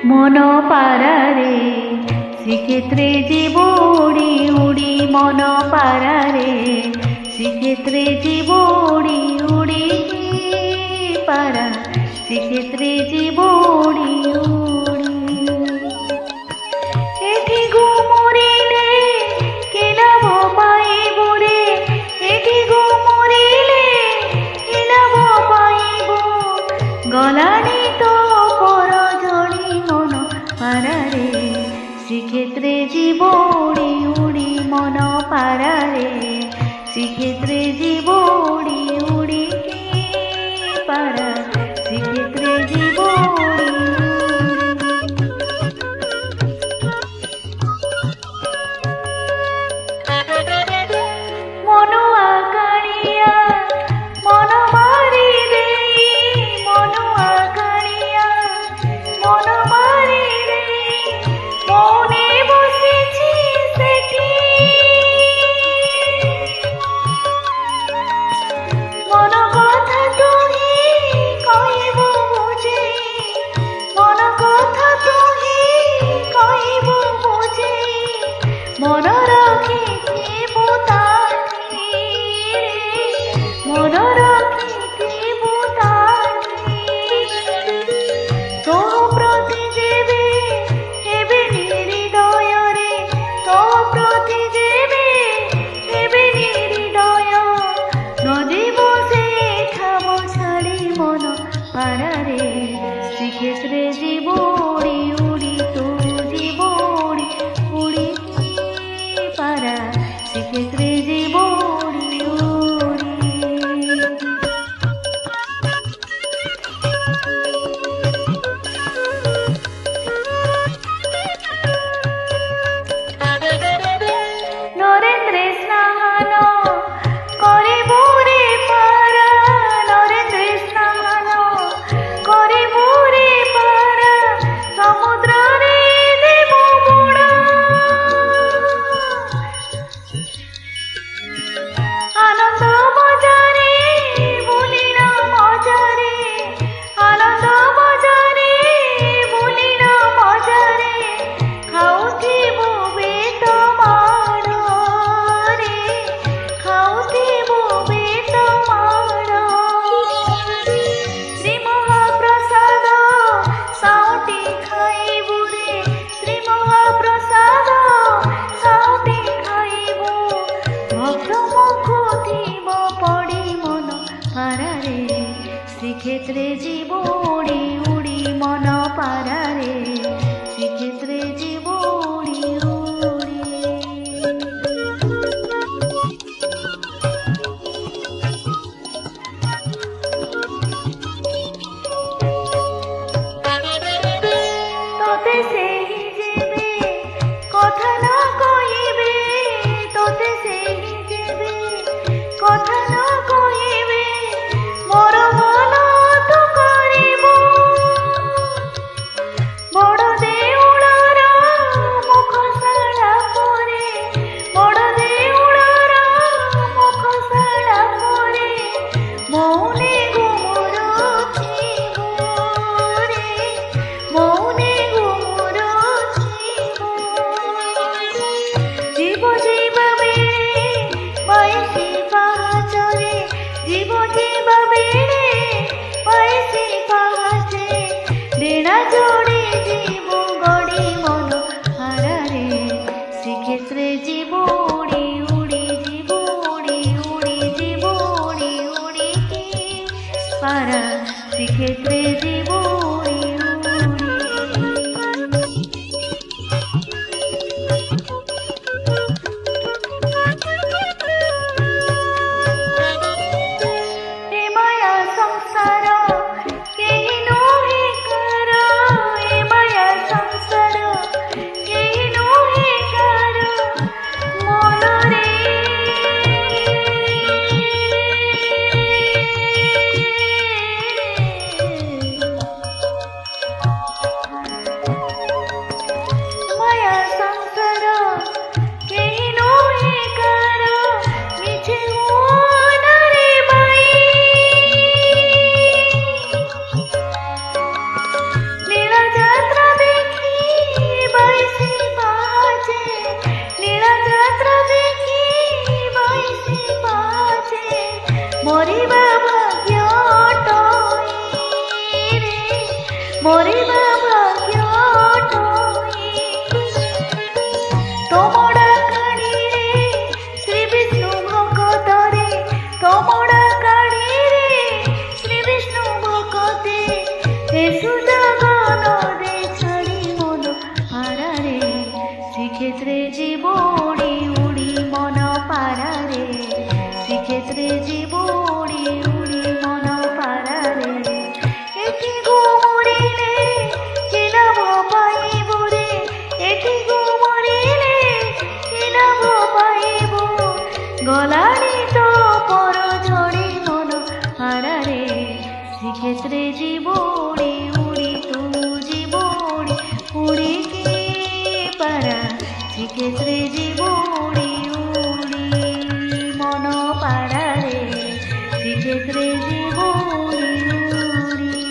মন পারারে শ্রীক্ষেত্রে জীব উড়ি উড়ি মন পারারে শ্রীক্ষেত্রে জীব উড়ি উড়ি পারা শ্রীক্ষেত্রে জীব উড়ি উড়ি এটি ঘুমরিলে কে লাভ পাইব রে এটি ঘুমরিলে কে লাভ পাইব গলানি তো পর জড়ি মন পারারে শ্রীক্ষেত্রে জীব উড়ি উড়ি মন পারারে শ্রীক্ষেত্রে জীব উড়ি উড়ি পারা শ্রীক্ষেত্রে জীব উড়ি মন আকাড়িয়া মন মারি দেই মন আকাড়িয়া মন মারি দেই মনে বসেছি সেটি মন কথা তুহি কইব বুঝে মন কথা তুহি কইব বুঝে মন রাখিব তাহি মন রাখিব তাহি তো প্রতি যেবে হেবে নিহৃদয়রে তো প্রতি যেবে হেবে নিহৃদয় নদীব সে খাব ছাড়ি মন পারারে শ্রীক্ষেত্রে জীব উড়ি উড়ি তো জীব উড়ি উড়ি পারা শ্রীক্ষেত্রে জীব উড়ি উড়ি নরেন্দ্রে স্নান করিব রে পারা নরেন্দ্রে স্নান করিব রে পারা সমুদ্রে দেব বুড়া আনন্দ বাজারে বলি না মজারে আনন্দ বাজারে বলি না মজারে খাউথিব বেত মাড় রে খাউথিব বেত মাড় শ্রী মহাপ্রসাদ সাউটি খাইব রে শ্রী মহাপ্রসাদ সাউটি খাইব ভক্ত মুখ থিব পড়ি মন পারারে শ্রীক্ষেত্রে জীব উড়ি উড়ি মন পারারে শ্রীক্ষেত্রে জীব উড়ি উড়ি তোতে সেই যেবে কথা না কইবে তোতে সেই যেবে কথা না কইবে মোর মন তো করিব বড় দেউড়ার মুখশালা পরে বড় দেউড়ার মুখশালা পরে মৌনে ঘুমুর ছিব রে মৌনে ঘুমুর ছিব জীব জীব বেড়ে বয়সী পাহাচরে জীব জীব বেড়ে বয়সী পাহাচে দেড়া জোড়ে জীব গড়ি মন হারারে শ্রীক্ষেত্রে জীব উড়ি উড়ি জীব উড়ি উড়ি জীব উড়ি উড়ি পারা শ্রীক্ষেত্রে জীব উড়ি উড়ি এ মায়া সংসার কেহি নহে কার এ মায়া সংসার কেহি নহে কার মনরে মরিবা ভাগ্য নহি তোমরা কাড়ি রে শ্রী বিষ্ণু ভকতরে তোমরা কাড়ি রে শ্রী বিষ্ণু ভকতে হে সুজগন দে ছাড়ি মন পারারে শ্রীক্ষেত্রে জীব উড়ি উড়ি মন পারারে শ্রীক্ষেত্রে জীব উড়ি উড়ি মন পারারে এটি গো মরিলে কি লাভ পাইব রে এটি গো মরিলে কি লাভ পাইব গলানি তো পর ঝড়ি মন হারারে শ্রীক্ষেত্রে জীব উড়ি উড়ি তু জীব উড়ি উড়ি কি পারা শ্রীক্ষেত্রে জীব উড়ি উড়ি মন পারারে শ্রীক্ষেত্রে জীব উড়ি উড়ি